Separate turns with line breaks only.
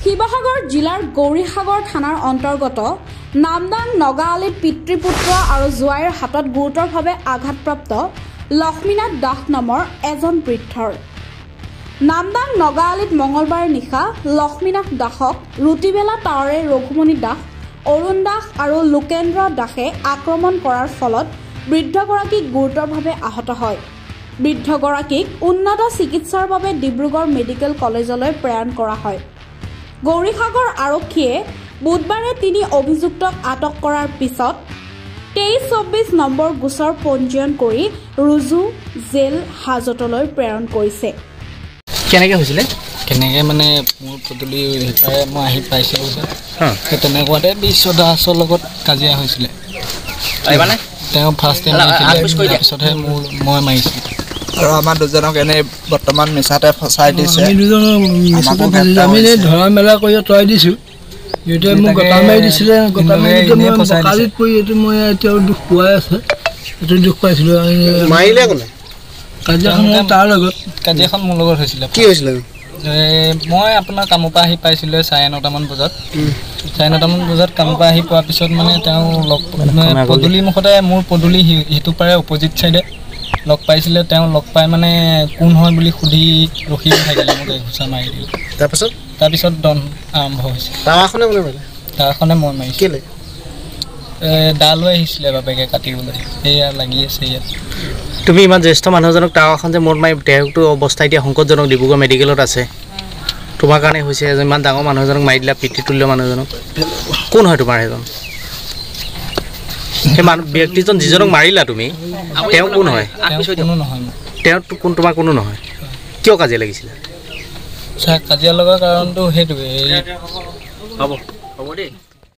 শিৱসাগৰ জিলাৰ গৌৰীসাগৰ থানাৰ অন্তৰ্গত নামদাং নগাআলিত পিতৃপুত্ৰ আৰু জোৱাইৰ হাতত গুৰুতৰভাৱে আঘাতপ্ৰাপ্ত লক্ষ্মীনাথ দাস নামৰ এজন বৃদ্ধৰ নামদাং নগাআলিত মঙলবাৰ নিশা লক্ষ্মীনাথ দাসক ৰুটিবেলা টাৱাৰে ৰঘুমণি দাস অৰুণ দাস আৰু লোকেন্দ্ৰ দাসে আক্ৰমণ কৰাৰ ফলত বৃদ্ধগৰাকী গুৰুতৰভাৱে আহত হয়। বৃদ্ধগৰাকীক উন্নত চিকিৎসাৰ বাবে ডিব্ৰুগড় মেডিকেল কলেজলৈ প্ৰেৰণ কৰা হয়। গৌৰীসাগৰ আৰক্ষীয়ে বুধবাৰে 3 অভিযুক্তক আটক কৰাৰ পিছত 23-24 নম্বৰ গোচৰ পঞ্জীয়ন কৰি ৰুজু জেল হাজতলৈ প্ৰেৰণ কৰিছে।
কেনেকৈ হৈছিলে?
কেনেকৈ মানে মোৰ পদূলি সিপাৰে মই আহি পাইছিলোঁ সেই তেনেকুৱাতে বিশ্ব দাসৰ লগত কাজিয়া হৈছিলে। তেওঁ ফাৰ্ষ্ট টাইম মাৰিছিলে, তাৰপিছতহে মই মাৰিছিলোঁ।
আৰু আমাৰ দুজনক এনেই বৰ্তমান মিছাতে ফচাই দিছে।
আমি ধৰা মেলা কৰি তৰাই দিছোঁ। এতিয়া মোক গতা মাৰি দিছিলে, গতা মাৰি কালিত পৰি এইটো মই এতিয়াও দুখ পোৱাই আছে। এইটো দুখ পাইছিলোঁ।
মাৰিলে কোনে?
কাজিয়াখন তাৰ লগত।
কাজিয়াখন মোৰ লগত হৈছিলে।
কি হৈছিলে?
মই আপোনাৰ কামৰ পৰা আহি পাইছিলোঁ 9:30মান বজাত। 9:30মান বজাত কামৰ পৰা আহি পোৱাৰ পিছত মানে তেওঁ পদূলি মুখতে মোৰ পদূলি সিটো পাৰে অপজিট চাইডে লগ পাইছিলে। তেওঁ লগ পাই মানে কোন হয় বুলি সুধি ৰখি থাকিলে, মোক ঘোচা মাৰি দিলে। তাৰপিছত দন আৰম্ভ হৈছে।
টাৱাখনে কোনে মাৰিলে?
টাৱাখনে মই মাৰিছোঁ।
কেলে?
দা লৈ আহিছিলে বাপেকে কাটিবলৈ, সেয়া লাগি আছে ইয়াত।
তুমি ইমান জ্যেষ্ঠ মানুহজনক টাৱাখন যে মূৰত মাৰি তেওঁতো অৱস্থা এতিয়া সংকটজনক, ডিব্ৰুগড় মেডিকেলত আছে। তোমাৰ কাৰণে হৈছে ইমান ডাঙৰ মানুহজনক মাৰি দিলা, পিতৃতুল্য মানুহজনক। কোন হয় তোমাৰ সেইজন? সেই ব্যক্তিজন যিজনক মাৰিলা তুমি, তেওঁ কোন হয়?
কোনো নহয়।
তেওঁ কোন? তোমাৰ কোনো নহয়। কিয় কাজিয়া লাগিছিলে?
কাজিয়া লগাৰ কাৰণটো সেইটোৱে।
হ'ব দেই।